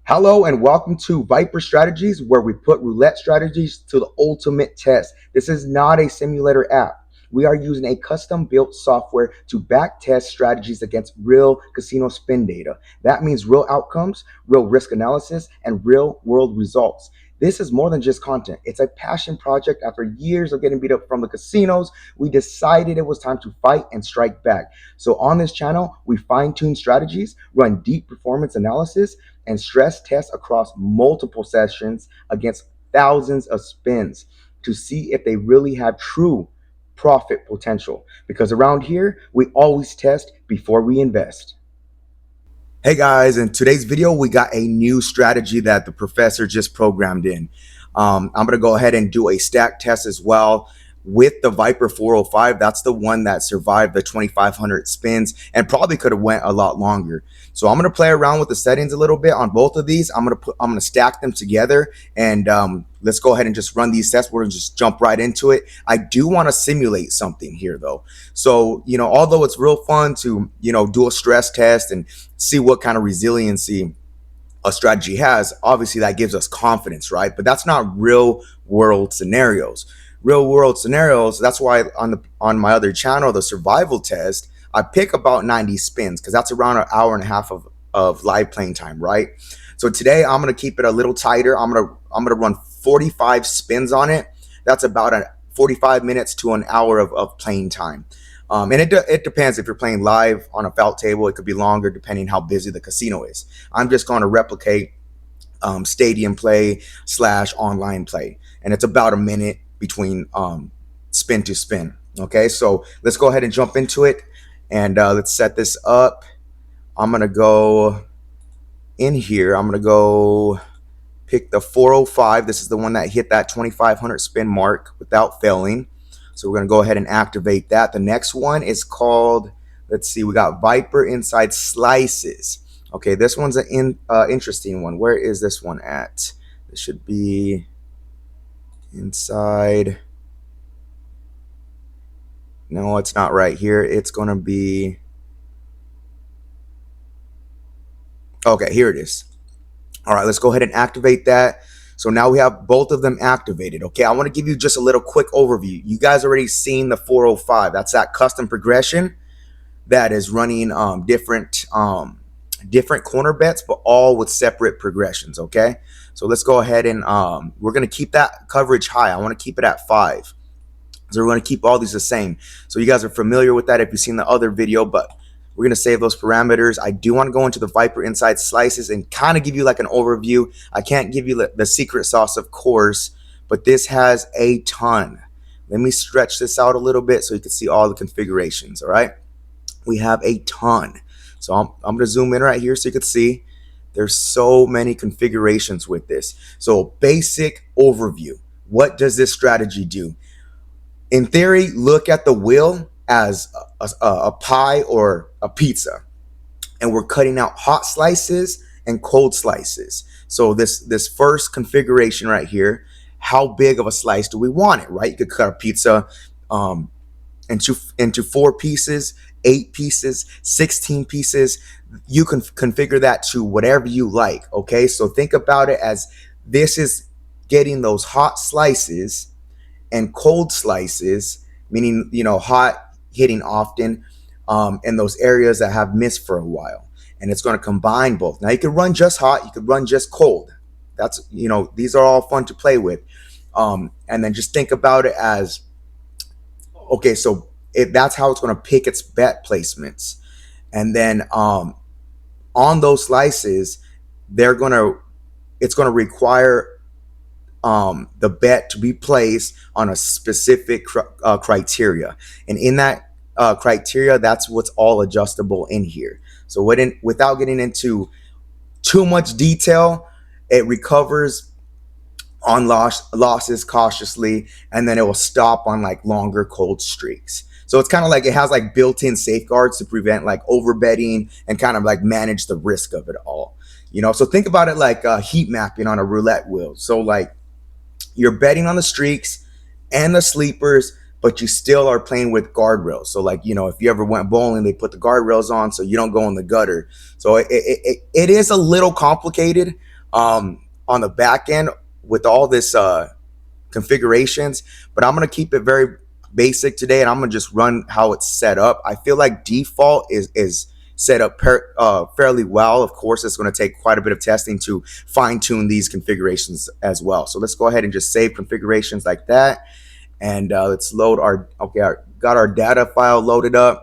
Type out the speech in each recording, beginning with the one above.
Hello and welcome to VIPER Strategies, where we put roulette strategies to the ultimate test. This is not a simulator app. We are using a custom built software to back test strategies against real casino spin data. That means real outcomes, real risk analysis, and real world results. This is more than just content. It's a passion project. After years of getting beat up from the casinos, we decided it was time to fight and strike back. So on this channel, we fine tune strategies, run deep performance analysis, and stress test across multiple sessions against thousands of spins to see if they really have true profit potential. Because around here, we always test before we invest. Hey guys, in today's video, we got a new strategy that the professor just programmed in. I'm going to go ahead and do a stack test as well with the VIPER 405. That's the one that survived the 2,500 spins and probably could have went a lot longer. So I'm going to play around with the settings a little bit on both of these. I'm going to stack them together, and let's go ahead and just run these tests. We're going to just jump right into it. I do want to simulate something here though. So, although it's real fun to, do a stress test and see what kind of resiliency a strategy has, obviously that gives us confidence, right? But that's not real world scenarios. Real world scenarios, that's why on my other channel, the survival test, I pick about 90 spins because that's around an hour and a half of live playing time, right? So today I'm going to keep it a little tighter. I'm going to run 45 spins on it. That's about 45 minutes to an hour of playing time. And it depends. If you're playing live on a felt table, it could be longer depending how busy the casino is. I'm just going to replicate stadium play / online play, and it's about a minute between spin to spin. Okay, so let's go ahead and jump into it, and let's set this up. I'm gonna go in here. I'm gonna go pick the 405. This is the one that hit that 2,500 spin mark without failing. So we're gonna go ahead and activate that. The next one is called, let's see, we got VIPER inside slices. Okay, this one's an interesting one. Where is this one at? This should be inside. No, it's not right here. It's going to be, okay, here it is. All right, let's go ahead and activate that. So now we have both of them activated. Okay, I want to give you just a little quick overview. You guys already seen the 405. That's that custom progression that is running different corner bets, but all with separate progressions. Okay, so let's go ahead and we're going to keep that coverage high. I want to keep it at 5. So we're going to keep all these the same. So you guys are familiar with that if you've seen the other video, but we're going to save those parameters. I do want to go into the VIPER inside slices and kind of give you like an overview. I can't give you the secret sauce, of course, but this has a ton. Let me stretch this out a little bit so you can see all the configurations. All right, we have a ton. So I'm going to zoom in right here so you can see there's so many configurations with this. So basic overview. What does this strategy do? In theory, look at the wheel as a pie or a pizza, and we're cutting out hot slices and cold slices. So this first configuration right here, how big of a slice do we want it, right? You could cut a pizza into 4 pieces, 8 pieces, 16 pieces. You can configure that to whatever you like. Okay, so think about it as this is getting those hot slices and cold slices, meaning hot hitting often in those areas that have missed for a while, and it's going to combine both. Now you could run just hot, you could run just cold. That's these are all fun to play with, and then just think about it as okay. So that's how it's going to pick its bet placements, and then on those slices, it's going to require the bet to be placed on a specific criteria, and in that criteria, that's what's all adjustable in here. So without getting into too much detail, it recovers on losses cautiously, and then it will stop on like longer cold streaks. So it's kind of like it has like built-in safeguards to prevent like over betting and kind of like manage the risk of it all. So think about it like heat mapping on a roulette wheel. So like you're betting on the streaks and the sleepers, but you still are playing with guardrails. So like, if you ever went bowling, they put the guardrails on so you don't go in the gutter. So it is a little complicated, on the back end with all this configurations, but I'm going to keep it very basic today, and I'm going to just run how it's set up. I feel like default is set up fairly well. Of course, it's going to take quite a bit of testing to fine tune these configurations as well. So let's go ahead and just save configurations like that. And let's load our, okay, got our data file loaded up.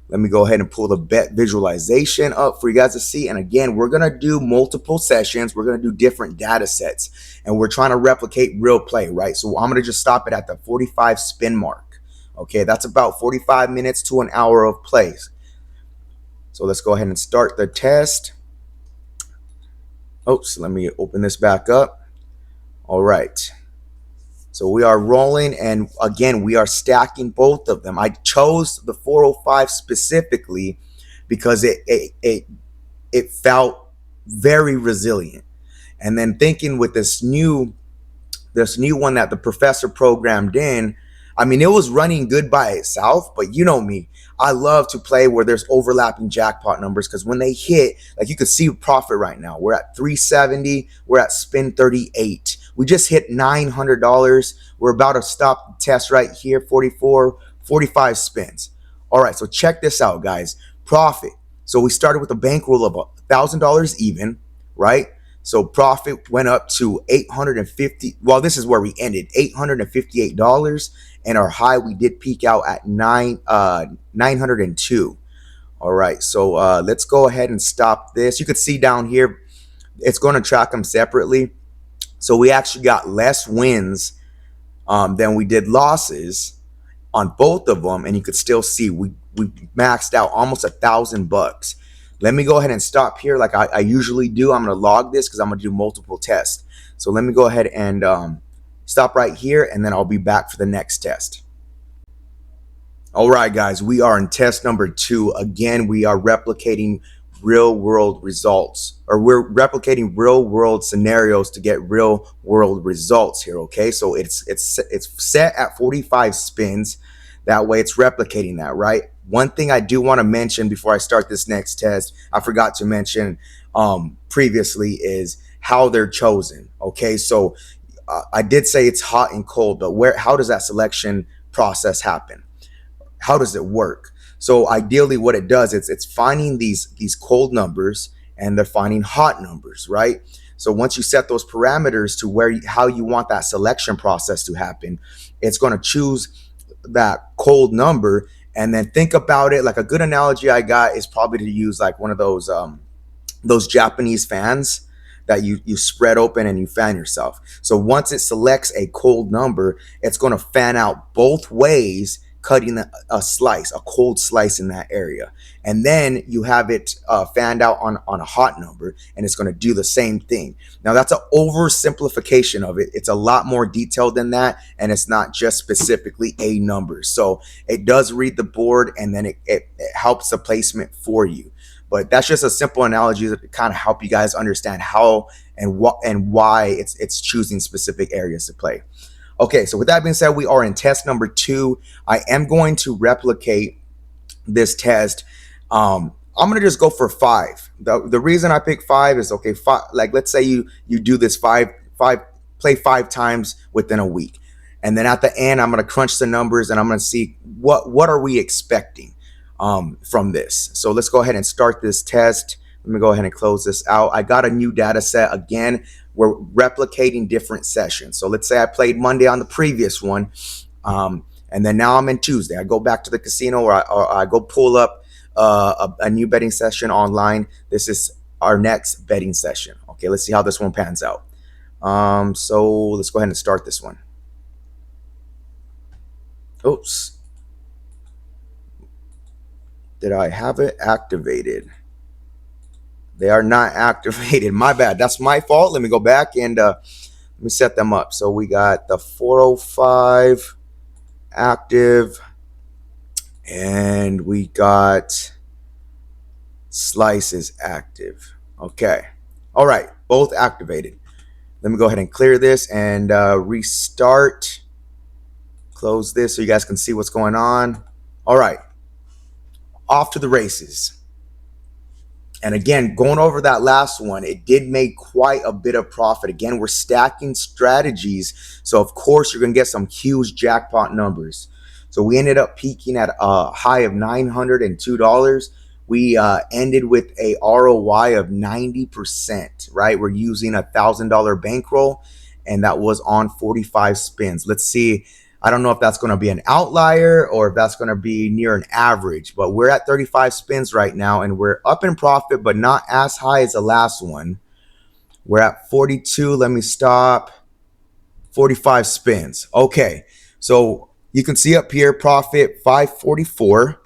Let me go ahead and pull the bet visualization up for you guys to see. And again, we're going to do multiple sessions. We're going to do different data sets, and we're trying to replicate real play, right? So I'm going to just stop it at the 45 spin mark. Okay, that's about 45 minutes to an hour of plays. So let's go ahead and start the test. Oops, let me open this back up. All right. So we are rolling, and again, we are stacking both of them. I chose the 405 specifically because it felt very resilient. And then thinking with this new one that the professor programmed in, I mean, it was running good by itself, but you know me, I love to play where there's overlapping jackpot numbers, because when they hit, like you could see profit right now. We're at 370, we're at spin 38. We just hit $900. We're about to stop the test right here, 45 spins. All right, so check this out, guys. Profit. So we started with a bankroll of $1,000 even, right? So profit went up to 850. Well, this is where we ended, $858, and our high, we did peak out at 902. All right, so let's go ahead and stop this. You could see down here, it's going to track them separately. So we actually got less wins than we did losses on both of them, and you could still see we maxed out almost $1,000. Let me go ahead and stop here like I usually do. I'm going to log this because I'm going to do multiple tests. So let me go ahead and stop right here, and then I'll be back for the next test. All right, guys, we are in test number 2. Again, we are replicating real world results, or we're replicating real world scenarios to get real world results here. Okay, so it's set at 45 spins. That way it's replicating that, right? One thing I do want to mention before I start this next test, I forgot to mention previously, is how they're chosen. Okay, so I did say it's hot and cold, but how does that selection process happen? How does it work? So ideally what it does, it's finding these cold numbers, and they're finding hot numbers, right? So once you set those parameters to how you want that selection process to happen, it's going to choose that cold number. And then think about it, like a good analogy I got is probably to use like one of those Japanese fans that you spread open and you fan yourself. So once it selects a cold number, it's going to fan out both ways, cutting a cold slice in that area. And then you have it fanned out on a hot number, and it's going to do the same thing. Now that's an oversimplification of it. It's a lot more detailed than that, and it's not just specifically a number. So it does read the board, and then it helps the placement for you. But that's just a simple analogy to kind of help you guys understand how and what and why it's choosing specific areas to play. Okay, so with that being said, we are in test number 2. I am going to replicate this test. I'm going to just go for 5. The reason I pick 5 is, okay, like let's say you do this play 5 times within a week. And then at the end, I'm going to crunch the numbers, and I'm going to see what are we expecting from this. So let's go ahead and start this test. Let me go ahead and close this out. I got a new data set. Again, we're replicating different sessions. So let's say I played Monday on the previous one, and then now I'm in Tuesday. I go back to the casino, or I go pull up a new betting session online. This is our next betting session. Okay, let's see how this one pans out. So let's go ahead and start this one. Oops. Did I have it activated? They are not activated. My bad. That's my fault. Let me go back and let me set them up. So we got the 405 active, and we got slices active. Okay. All right. Both activated. Let me go ahead and clear this and restart. Close this so you guys can see what's going on. All right. Off to the races. And again, going over that last one, it did make quite a bit of profit. Again, we're stacking strategies. So of course you're going to get some huge jackpot numbers. So we ended up peaking at a high of $902. We ended with a ROI of 90%, right? We're using $1,000 bankroll, and that was on 45 spins. Let's see. I don't know if that's going to be an outlier or if that's going to be near an average, but we're at 35 spins right now and we're up in profit, but not as high as the last one. We're at 42. Let me stop. 45 spins. Okay. So you can see up here, profit 544.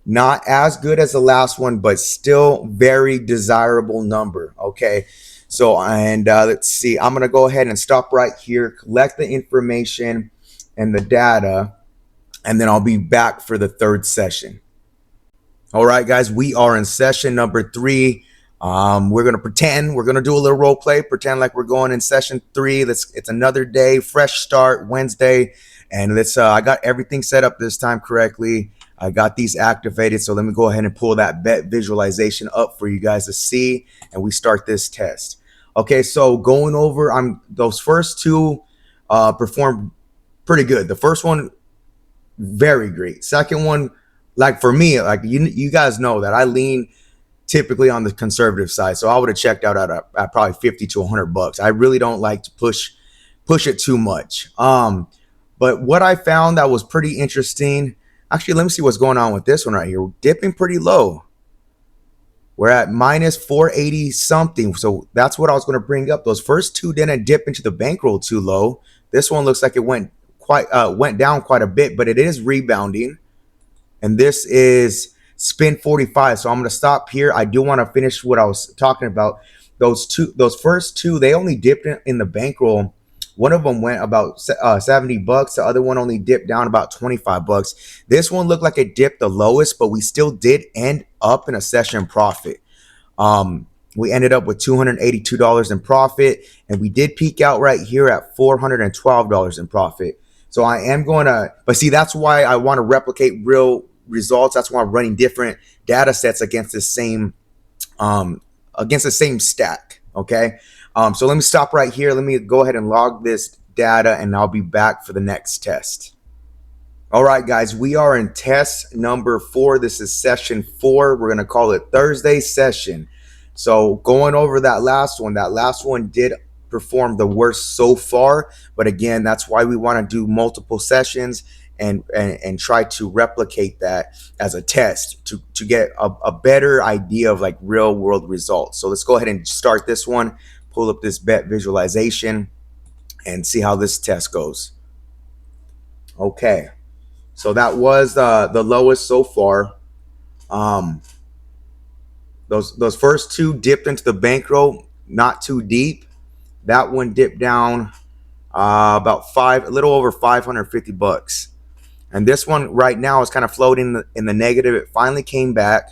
Not as good as the last one, but still very desirable number. Okay. So, and let's see, I'm going to go ahead and stop right here, collect the information and the data, and then I'll be back for the third session. All right, guys, we are in session number 3. We're gonna do a little role play, pretend like we're going in session 3. It's another day, fresh start, Wednesday, and I got everything set up this time correctly. I got these activated, so let me go ahead and pull that bet visualization up for you guys to see, and we start this test. Okay, so going over, those first two performed pretty good. The first one, very great. Second one, like for me, like you guys know that I lean typically on the conservative side, so I would have checked out at probably 50 to 100 bucks. I really don't like to push it too much. But what I found that was pretty interesting. Actually, let me see what's going on with this one right here. We're dipping pretty low. We're at minus 480 something. So that's what I was going to bring up. Those first two didn't dip into the bankroll too low. This one looks like it went down quite a bit, but it is rebounding. And this is spin 45. So I'm going to stop here. I do want to finish what I was talking about. Those first two, they only dipped in the bankroll. One of them went about 70 bucks. The other one only dipped down about 25 bucks. This one looked like it dipped the lowest, but we still did end up in a session profit. We ended up with $282 in profit, and we did peak out right here at $412 in profit. So I am going to, but see, that's why I want to replicate real results. That's why I'm running different data sets against the same stack. Okay. So let me stop right here. Let me go ahead and log this data, and I'll be back for the next test. All right, guys, we are in test number 4. This is session 4. We're going to call it Thursday session. So going over that last one did perform the worst so far. But again, that's why we want to do multiple sessions and try to replicate that as a test to get a better idea of like real world results. So let's go ahead and start this one, pull up this bet visualization, and see how this test goes. Okay. So that was the lowest so far. Those first two dipped into the bankroll, not too deep. That one dipped down about a little over 550 bucks. And this one right now is kind of floating in the negative. It finally came back,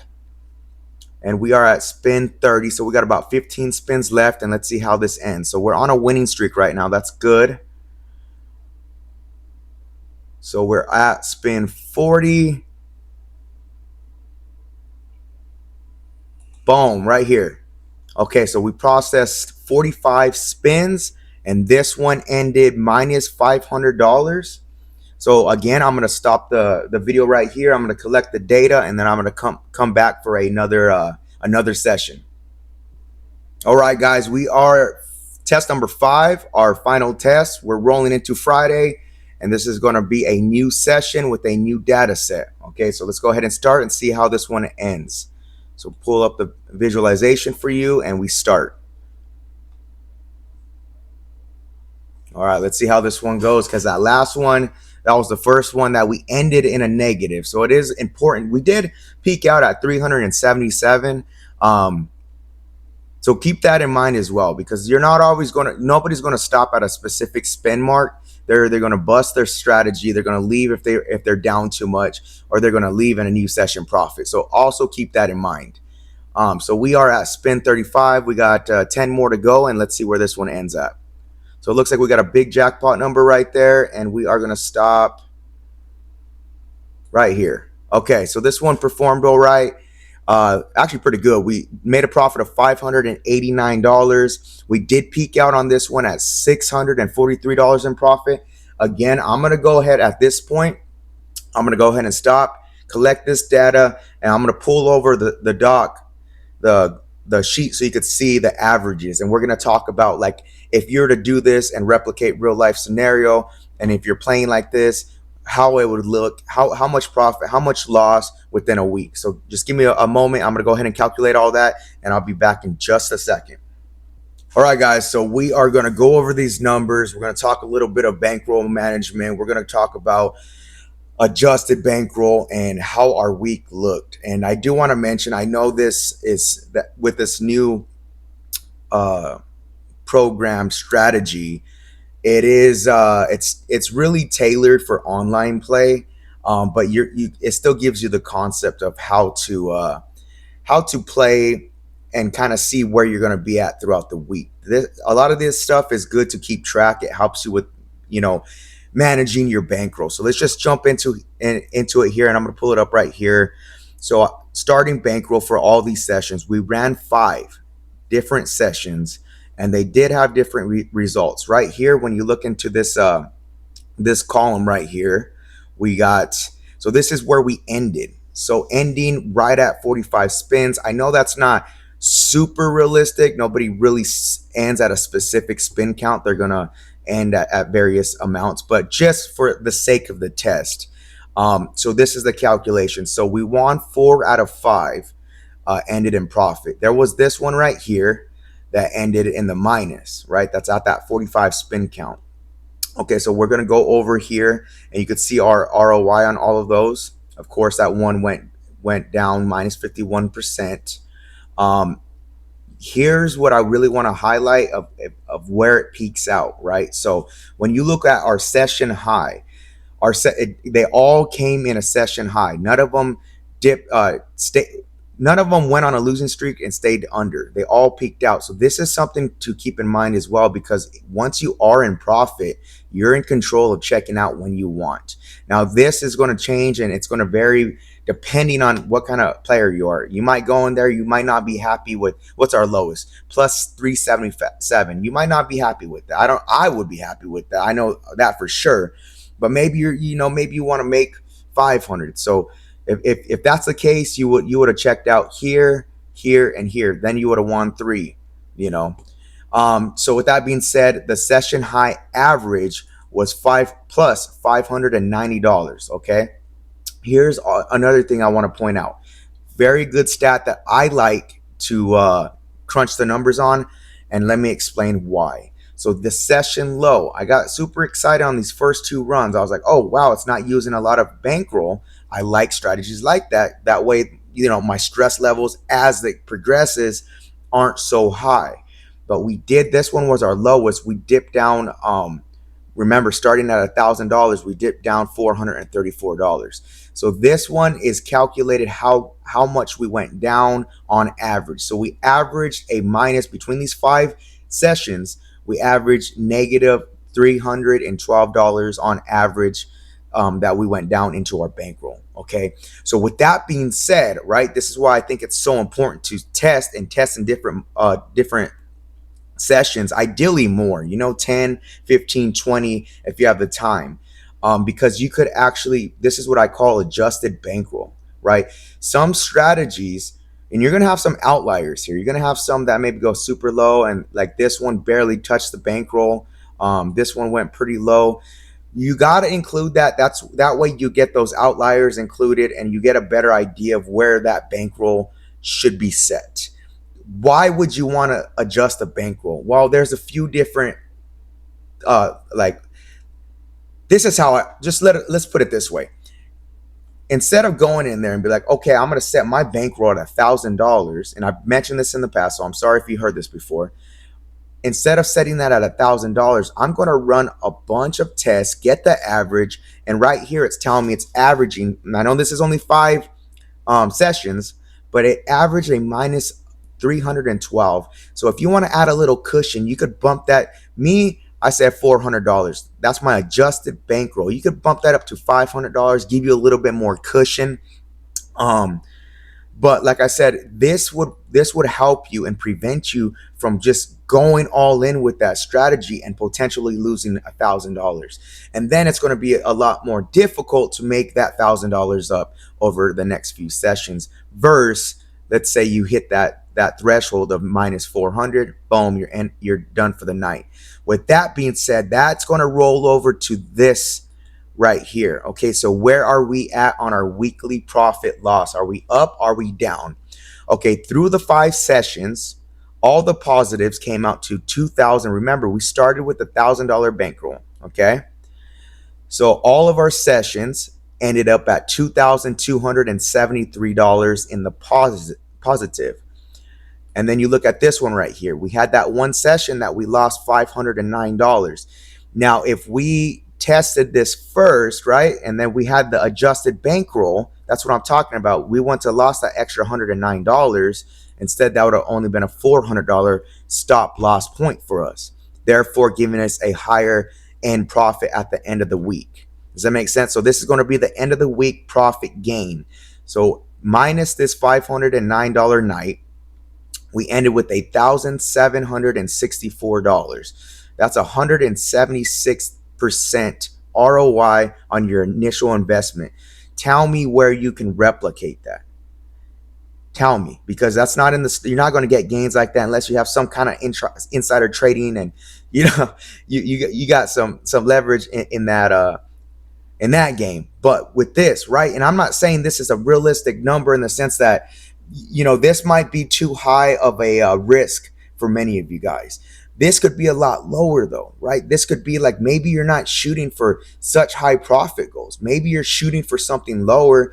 and we are at spin 30. So we got about 15 spins left, and let's see how this ends. So we're on a winning streak right now. That's good. So we're at spin 40. Boom, right here. Okay, so we processed 45 spins, and this one ended minus $500. So again, I'm going to stop the video right here. I'm going to collect the data, and then I'm going to come back for another session. All right, guys, we are test number 5, our final test. We're rolling into Friday, and this is going to be a new session with a new data set. Okay, so let's go ahead and start and see how this one ends. So pull up the visualization for you, and we start. All right, let's see how this one goes, because that last one, that was the first one that we ended in a negative. So it is important. We did peak out at 377. So keep that in mind as well, because you're not always nobody's going to stop at a specific spin mark. They're going to bust their strategy. They're going to leave if they're down too much, or they're going to leave in a new session profit. So also keep that in mind. So we are at spin 35. We got 10 more to go, and let's see where this one ends up. So it looks like we got a big jackpot number right there, and we are going to stop right here. Okay, so this one performed all right. Actually pretty good. We made a profit of $589. We did peak out on this one at $643 in profit. Again, I'm going to go ahead at this point. I'm going to go ahead and stop, collect this data, and I'm going to pull over the doc, the sheet, so you could see the averages. And we're going to talk about, like, if you're to do this and replicate real life scenario, and if you're playing like this, how it would look, how much profit, how much loss within a week. So just give me a moment. I'm going to go ahead and calculate all that, and I'll be back in just a second. All right, guys, so we are going to go over these numbers. We're going to talk a little bit of bankroll management. We're going to talk about adjusted bankroll and how our week looked. And I do want to mention, I know this is that with this new uh, program strategy, it's really tailored for online play, but it still gives you the concept of how to play and kind of see where you're going to be at throughout the week. A lot of this stuff is good to keep track. It helps you with, you know, managing your bankroll. So let's just jump into it here, and I'm going to pull it up right here. So starting bankroll for all these sessions, we ran 5 different sessions, and they did have different results. Right here, when you look into this column right here, we got, so this is where we ended. So ending right at 45 spins. I know that's not super realistic. Nobody really ends at a specific spin count. They're gonna end at various amounts, but just for the sake of the test. So this is the calculation. So we won 4 out of 5, ended in profit. There was this one right here that ended in the minus, right? That's at that 45 spin count. Okay, so we're going to go over here, and you could see our ROI on all of those. Of course, that one went down minus 51%. Here's what I really want to highlight of where it peaks out, right? So when you look at our session high, they all came in a session high. None of them none of them went on a losing streak and stayed under. They all peaked out. So this is something to keep in mind as well, because once you are in profit, you're in control of checking out when you want. Now, this is going to change, and it's going to vary depending on what kind of player you are. You might go in there, you might not be happy with what's our lowest, plus 377. You might not be happy with that. I would be happy with that. I know that for sure. But maybe maybe you want to make 500. So if that's the case, you would have checked out here, here, and here. Then you would have won 3. So with that being said, the session high average was $590. Okay. Here's another thing I want to point out. Very good stat that I like to crunch the numbers on, and let me explain why. So the session low, I got super excited on these first 2 runs. I was like, oh, wow, it's not using a lot of bankroll. I like strategies like that. That way, my stress levels as it progresses aren't so high. But this one was our lowest. We dipped down, remember, starting at $1,000, we dipped down $434. So this one is calculated how much we went down on average. So we averaged a minus between these 5 sessions. We averaged negative $312 on average, that we went down into our bankroll. Okay. So with that being said, right, this is why I think it's so important to test in different sessions, ideally more, 10, 15, 20, if you have the time, because you could actually, this is what I call adjusted bankroll, right? Some strategies, and you're going to have some outliers here. You're going to have some that maybe go super low, and like this one barely touched the bankroll. This one went pretty low. You got to include that. That way you get those outliers included, and you get a better idea of where that bankroll should be set. Why would you want to adjust the bankroll? Well, there's a few different, this is how let's put it this way. Instead of going in there and be like, okay, I'm going to set my bankroll at $1,000, and I've mentioned this in the past, so I'm sorry if you heard this before. Instead of setting that at $1,000, I'm going to run a bunch of tests, get the average, and right here it's telling me it's averaging. And I know this is only 5 sessions, but it averaged a minus 312. So if you want to add a little cushion, you could bump that. I said $400. That's my adjusted bankroll. You could bump that up to $500, give you a little bit more cushion. But like I said, this would help you and prevent you from just going all in with that strategy and potentially losing $1,000. And then it's going to be a lot more difficult to make that $1,000 up over the next few sessions. Versus, let's say you hit that threshold of minus 400, boom, you're done for the night. With that being said, that's going to roll over to this right here. Okay, so where are we at on our weekly profit loss? Are we up? Are we down? Okay, through the 5 sessions, all the positives came out to 2,000. Remember, we started with $1,000 bankroll. Okay, so all of our sessions ended up at $2,273 in the positive. And then you look at this one right here. We had that one session that we lost $509. Now, if we tested this first, right, and then we had the adjusted bankroll, that's what I'm talking about. We want to lost that extra $109. Instead, that would have only been a $400 stop loss point for us, therefore giving us a higher end profit at the end of the week. Does that make sense? So this is going to be the end of the week profit gain. So minus this $509 night, we ended with $1,764. That's 176% ROI on your initial investment. Tell me where you can replicate that. Tell me, because that's not in the, you're not going to get gains like that unless you have some kind of insider trading, and you got some leverage in that game. But with this, right, and I'm not saying this is a realistic number in the sense that this might be too high of a risk for many of you guys. This could be a lot lower though, right? This could be like, maybe you're not shooting for such high profit goals. Maybe you're shooting for something lower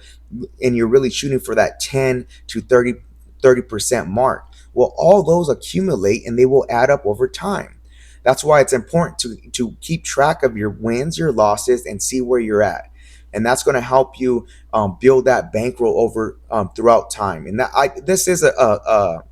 and you're really shooting for that 10 to 30% mark. Well, all those accumulate and they will add up over time. That's why it's important to keep track of your wins, your losses, and see where you're at. And that's going to help you build that bankroll over throughout time. And this is a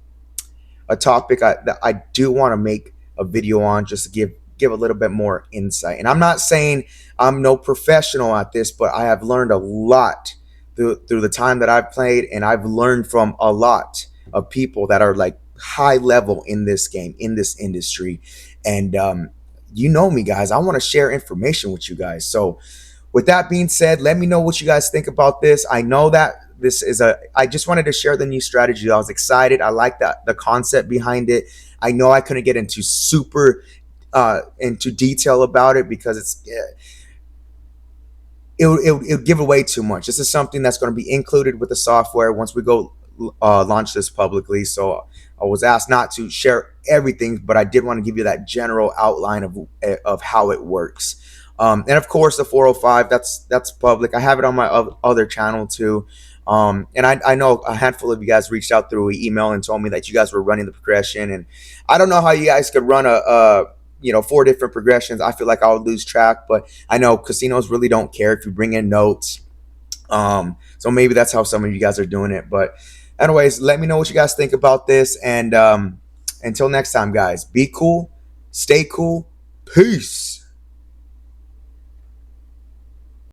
topic that I do want to make a video on, just to give a little bit more insight. And I'm not saying I'm no professional at this, but I have learned a lot through the time that I've played, and I've learned from a lot of people that are like high level in this game, in this industry. And you know me, guys, I want to share information with you guys. So with that being said, let me know what you guys think about this. I know that I just wanted to share the new strategy. I was excited. I like the concept behind it. I know I couldn't get into super into detail about it because it'll give away too much. This is something that's going to be included with the software once we go launch this publicly. So I was asked not to share everything, but I did want to give you that general outline of how it works. And of course, the 405, that's public. I have it on my other channel too. And I know a handful of you guys reached out through email and told me that you guys were running the progression. And I don't know how you guys could run 4 different progressions. I feel like I would lose track, but I know casinos really don't care if you bring in notes. So maybe that's how some of you guys are doing it. But anyways, let me know what you guys think about this. And until next time, guys, be cool, stay cool, peace.